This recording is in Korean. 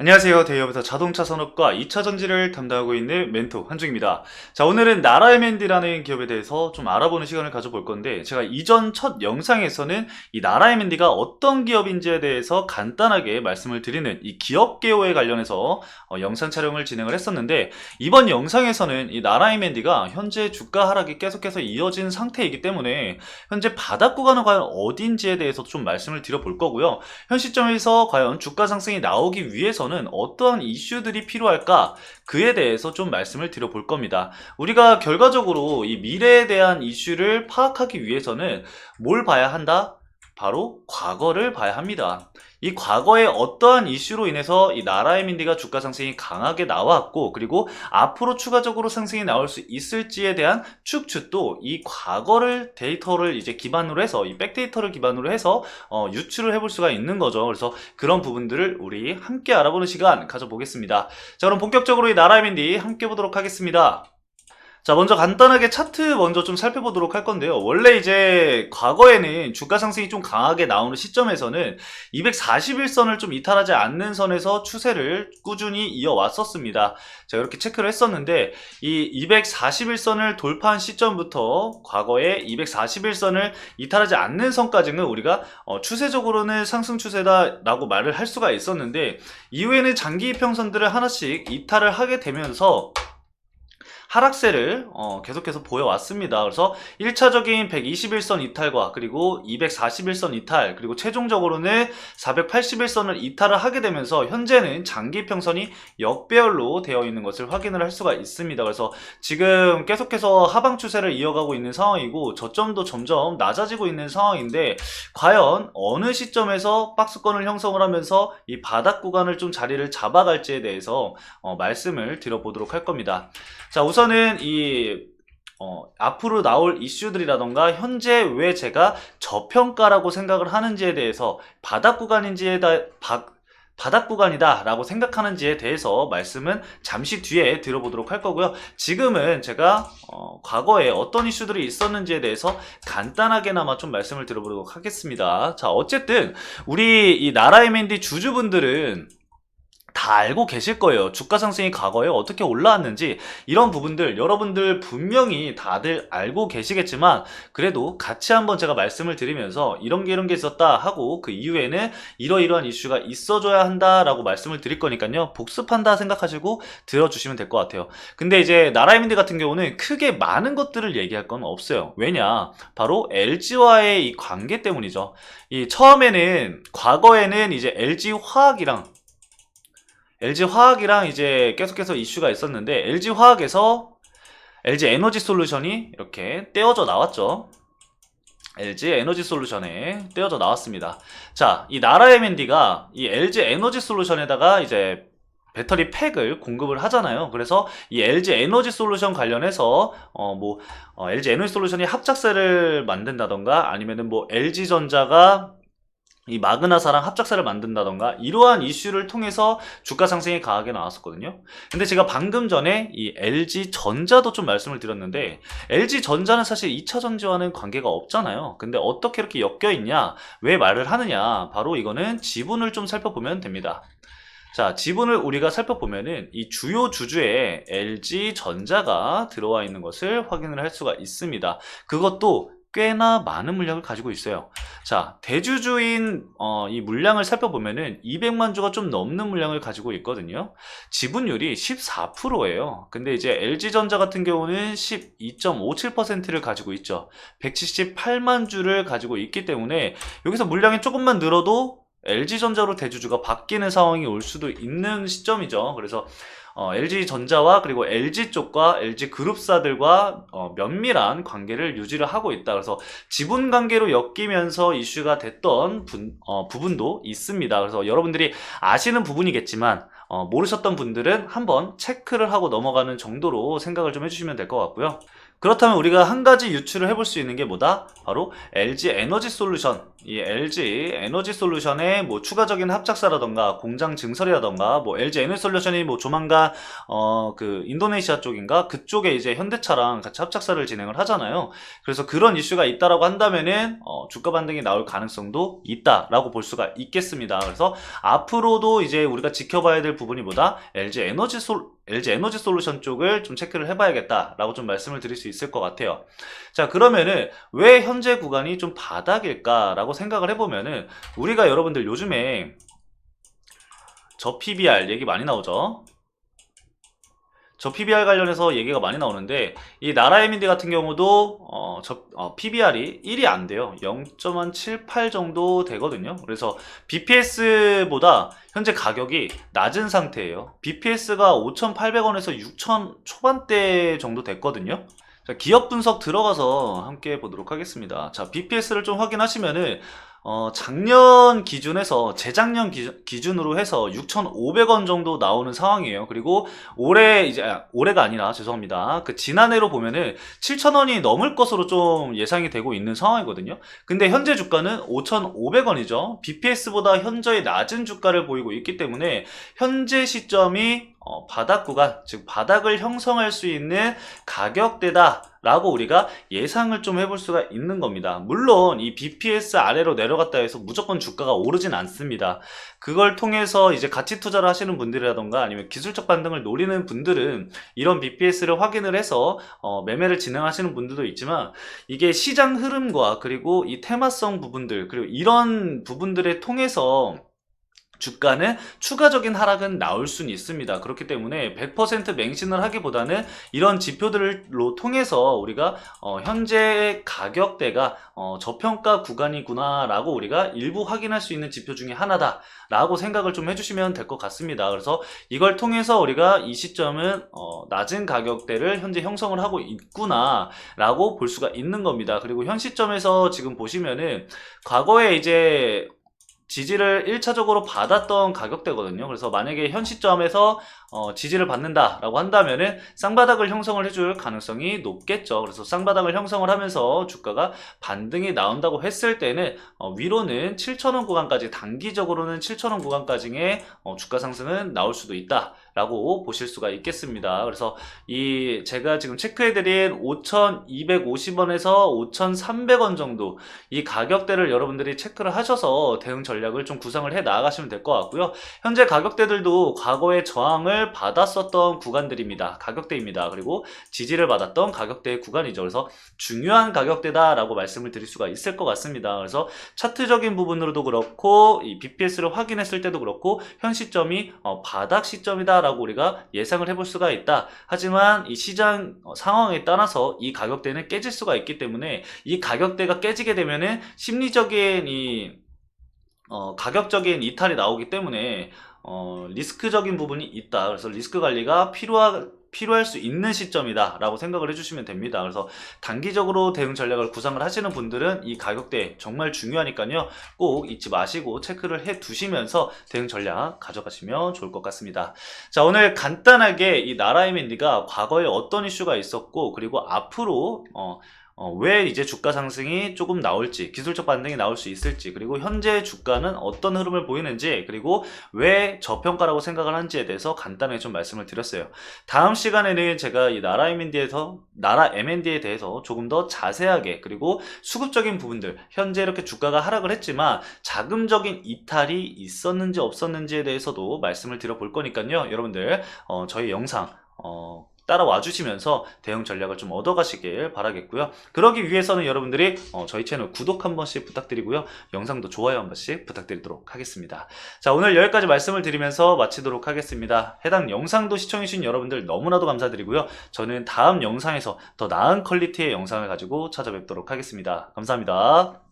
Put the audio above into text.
안녕하세요. 대기업에서 자동차 산업과 2차 전지를 담당하고 있는 멘토 한중입니다. 자, 오늘은 나라MND라는 기업에 대해서 좀 알아보는 시간을 가져볼 건데, 제가 이전 첫 영상에서는 이 나라MND가 어떤 기업인지에 대해서 간단하게 말씀을 드리는 이 기업 개요에 관련해서 영상 촬영을 진행을 했었는데, 이번 영상에서는 이 나라MND가 현재 주가 하락이 계속해서 이어진 상태이기 때문에 현재 바닥 구간은 과연 어딘지에 대해서 좀 말씀을 드려볼 거고요. 현 시점에서 과연 주가 상승이 나오기 위해서는 어떠한 이슈들이 필요할까? 그에 대해서 좀 말씀을 드려볼 겁니다. 우리가 결과적으로 이 미래에 대한 이슈를 파악하기 위해서는 뭘 봐야 한다? 바로 과거를 봐야 합니다. 이 과거에 어떠한 이슈로 인해서 이 나라MND가 주가 상승이 강하게 나왔고, 그리고 앞으로 추가적으로 상승이 나올 수 있을지에 대한 추측도 이 과거를 데이터를 이제 기반으로 해서, 이 백데이터를 기반으로 해서 유출을 해볼 수가 있는 거죠. 그래서 그런 부분들을 우리 함께 알아보는 시간 가져보겠습니다. 자, 그럼 본격적으로 이 나라MND 함께 보도록 하겠습니다. 자, 먼저 간단하게 차트 먼저 좀 살펴보도록 할 건데요. 원래 이제 과거에는 주가 상승이 좀 강하게 나오는 시점에서는 241선을 좀 이탈하지 않는 선에서 추세를 꾸준히 이어왔었습니다. 자, 이렇게 체크를 했었는데, 이 241선을 돌파한 시점부터 과거에 241선을 이탈하지 않는 선까지는 우리가 추세적으로는 상승 추세다라고 말을 할 수가 있었는데, 이후에는 장기 이평선들을 하나씩 이탈을 하게 되면서 하락세를 계속해서 보여왔습니다. 그래서 1차적인 121선 이탈과 그리고 241선 이탈, 그리고 최종적으로는 481선을 이탈을 하게 되면서 현재는 장기평선이 역배열로 되어 있는 것을 확인을 할 수가 있습니다. 그래서 지금 계속해서 하방 추세를 이어가고 있는 상황이고, 저점도 점점 낮아지고 있는 상황인데, 과연 어느 시점에서 박스권을 형성을 하면서 이 바닥 구간을 좀 자리를 잡아갈지에 대해서 말씀을 드려보도록 할 겁니다. 자, 우선은 앞으로 나올 이슈들이라던가 현재 왜 제가 저평가라고 생각을 하는지에 대해서, 바닥 구간이다 라고 생각하는지에 대해서 말씀은 잠시 뒤에 들어보도록 할 거고요. 지금은 제가 과거에 어떤 이슈들이 있었는지에 대해서 간단하게나마 좀 말씀을 드려보도록 하겠습니다. 자, 어쨌든 우리 이 나라MND 주주분들은 다 알고 계실 거예요. 주가 상승이 과거에 어떻게 올라왔는지, 이런 부분들 여러분들 분명히 다들 알고 계시겠지만, 그래도 같이 한번 제가 말씀을 드리면서 이런 게 있었다 하고, 그 이후에는 이러이러한 이슈가 있어줘야 한다 라고 말씀을 드릴 거니까요, 복습한다 생각하시고 들어주시면 될 것 같아요. 근데 이제 나라MND 같은 경우는 크게 많은 것들을 얘기할 건 없어요. 왜냐? 바로 LG와의 이 관계 때문이죠. 처음에는, 과거에는 이제 LG화학이랑 이제 계속해서 이슈가 있었는데, LG화학에서 LG에너지솔루션이 이렇게 떼어져 나왔죠. LG에너지솔루션에 떼어져 나왔습니다. 자, 이 나라MND가 이 LG에너지솔루션에다가 이제 배터리 팩을 공급을 하잖아요. 그래서 이 LG에너지솔루션 관련해서 LG에너지솔루션이 합작사를 만든다던가, 아니면은 LG전자가 이 마그나사랑 합작사를 만든다던가, 이러한 이슈를 통해서 주가 상승이 강하게 나왔었거든요. 근데 제가 방금 전에 이 LG전자도 좀 말씀을 드렸는데, LG전자는 사실 2차전지와는 관계가 없잖아요. 근데 어떻게 이렇게 엮여있냐, 왜 말을 하느냐, 바로 이거는 지분을 좀 살펴보면 됩니다. 자, 지분을 우리가 살펴보면은 이 주요 주주에 LG전자가 들어와 있는 것을 확인을 할 수가 있습니다. 그것도 꽤나 많은 물량을 가지고 있어요. 자, 대주주인 이 물량을 살펴보면은 200만 주가 좀 넘는 물량을 가지고 있거든요. 지분율이 14%예요. 근데 이제 LG전자 같은 경우는 12.57%를 가지고 있죠. 178만 주를 가지고 있기 때문에 여기서 물량이 조금만 늘어도 LG전자로 대주주가 바뀌는 상황이 올 수도 있는 시점이죠. 그래서 LG전자와 그리고 LG 쪽과 LG 그룹사들과 면밀한 관계를 유지를 하고 있다. 그래서 지분 관계로 엮이면서 이슈가 됐던 부분도 있습니다. 그래서 여러분들이 아시는 부분이겠지만, 모르셨던 분들은 한번 체크를 하고 넘어가는 정도로 생각을 좀 해주시면 될 것 같고요. 그렇다면 우리가 한 가지 유추를 해볼 수 있는 게 뭐다? 바로 LG 에너지 솔루션. 이 LG 에너지 솔루션의 뭐 추가적인 합작사라던가 공장 증설이라던가 뭐 LG 에너지 솔루션이 뭐 조만간 그 인도네시아 쪽인가 그쪽에 이제 현대차랑 같이 합작사를 진행을 하잖아요. 그래서 그런 이슈가 있다라고 한다면은 주가 반등이 나올 가능성도 있다라고 볼 수가 있겠습니다. 그래서 앞으로도 이제 우리가 지켜봐야 될 부분이 뭐다? LG 에너지 솔루션 쪽을 좀 체크를 해봐야겠다라고 좀 말씀을 드릴 수 있을 것 같아요. 자, 그러면은 왜 현재 구간이 좀 바닥일까라고 생각을 해보면은 우리가 여러분들 요즘에 저 PBR 얘기 많이 나오죠. 저 PBR 관련해서 얘기가 많이 나오는데 이 나라에민디 같은 경우도 PBR이 1이 안 돼요. 0.78 정도 되거든요. 그래서 BPS보다 현재 가격이 낮은 상태예요. BPS가 5,800원에서 6,000 초반대 정도 됐거든요. 자, 기업 분석 들어가서 함께 보도록 하겠습니다. 자, BPS를 좀 확인하시면은 작년 기준에서 재작년 기준으로 해서 6,500원 정도 나오는 상황이에요. 그리고 올해가 아니라 죄송합니다. 그 지난해로 보면은 7,000원이 넘을 것으로 좀 예상이 되고 있는 상황이거든요. 근데 현재 주가는 5,500원이죠. BPS보다 현저히 낮은 주가를 보이고 있기 때문에 현재 시점이 바닥 구간, 즉 바닥을 형성할 수 있는 가격대다 라고 우리가 예상을 좀 해볼 수가 있는 겁니다. 물론 이 BPS 아래로 내려갔다 해서 무조건 주가가 오르진 않습니다. 그걸 통해서 이제 가치 투자를 하시는 분들이라던가 아니면 기술적 반등을 노리는 분들은 이런 BPS를 확인을 해서 매매를 진행하시는 분들도 있지만 이게 시장 흐름과 그리고 이 테마성 부분들 그리고 이런 부분들을 통해서 주가는 추가적인 하락은 나올 수는 있습니다. 그렇기 때문에 100% 맹신을 하기보다는 이런 지표들로 통해서 우리가 현재 가격대가 저평가 구간이구나 라고 우리가 일부 확인할 수 있는 지표 중에 하나다 라고 생각을 좀 해주시면 될 것 같습니다. 그래서 이걸 통해서 우리가 이 시점은 낮은 가격대를 현재 형성을 하고 있구나 라고 볼 수가 있는 겁니다. 그리고 현 시점에서 지금 보시면은 과거에 이제 지지를 1차적으로 받았던 가격대거든요. 그래서 만약에 현 시점에서 지지를 받는다라고 한다면은 쌍바닥을 형성을 해줄 가능성이 높겠죠. 그래서 쌍바닥을 형성을 하면서 주가가 반등이 나온다고 했을 때는 위로는 7,000원 구간까지 단기적으로는 7,000원 구간까지의 주가 상승은 나올 수도 있다. 라고 보실 수가 있겠습니다. 그래서 제가 지금 체크해드린 5,250원에서 5,300원 정도 이 가격대를 여러분들이 체크를 하셔서 대응 전략을 좀 구상을 해 나가시면 될 것 같고요. 현재 가격대들도 과거에 저항을 받았었던 구간들입니다. 가격대입니다. 그리고 지지를 받았던 가격대의 구간이죠. 그래서 중요한 가격대다라고 말씀을 드릴 수가 있을 것 같습니다. 그래서 차트적인 부분으로도 그렇고 이 BPS를 확인했을 때도 그렇고 현 시점이 바닥 시점이다 라고 우리가 예상을 해볼 수가 있다. 하지만 이 시장 상황에 따라서 이 가격대는 깨질 수가 있기 때문에 이 가격대가 깨지게 되면은 심리적인 가격적인 이탈이 나오기 때문에 리스크적인 부분이 있다. 그래서 리스크 관리가 필요할 수 있는 시점이다 라고 생각을 해주시면 됩니다. 그래서 단기적으로 대응 전략을 구상을 하시는 분들은 이 가격대 정말 중요하니까요. 꼭 잊지 마시고 체크를 해 두시면서 대응 전략 가져가시면 좋을 것 같습니다. 자, 오늘 간단하게 이 나라에민디가 과거에 어떤 이슈가 있었고 그리고 앞으로 왜 이제 주가 상승이 조금 나올지, 기술적 반등이 나올 수 있을지, 그리고 현재 주가는 어떤 흐름을 보이는지, 그리고 왜 저평가라고 생각을 한지에 대해서 간단하게 좀 말씀을 드렸어요. 다음 시간에는 제가 이 나라 M&D에 대해서 조금 더 자세하게, 그리고 수급적인 부분들, 현재 이렇게 주가가 하락을 했지만 자금적인 이탈이 있었는지 없었는지에 대해서도 말씀을 드려볼 거니까요. 여러분들 저희 영상 따라와 주시면서 대응 전략을 좀 얻어가시길 바라겠고요. 그러기 위해서는 여러분들이 저희 채널 구독 한 번씩 부탁드리고요. 영상도 좋아요 한 번씩 부탁드리도록 하겠습니다. 자, 오늘 여기까지 말씀을 드리면서 마치도록 하겠습니다. 해당 영상도 시청해주신 여러분들 너무나도 감사드리고요. 저는 다음 영상에서 더 나은 퀄리티의 영상을 가지고 찾아뵙도록 하겠습니다. 감사합니다.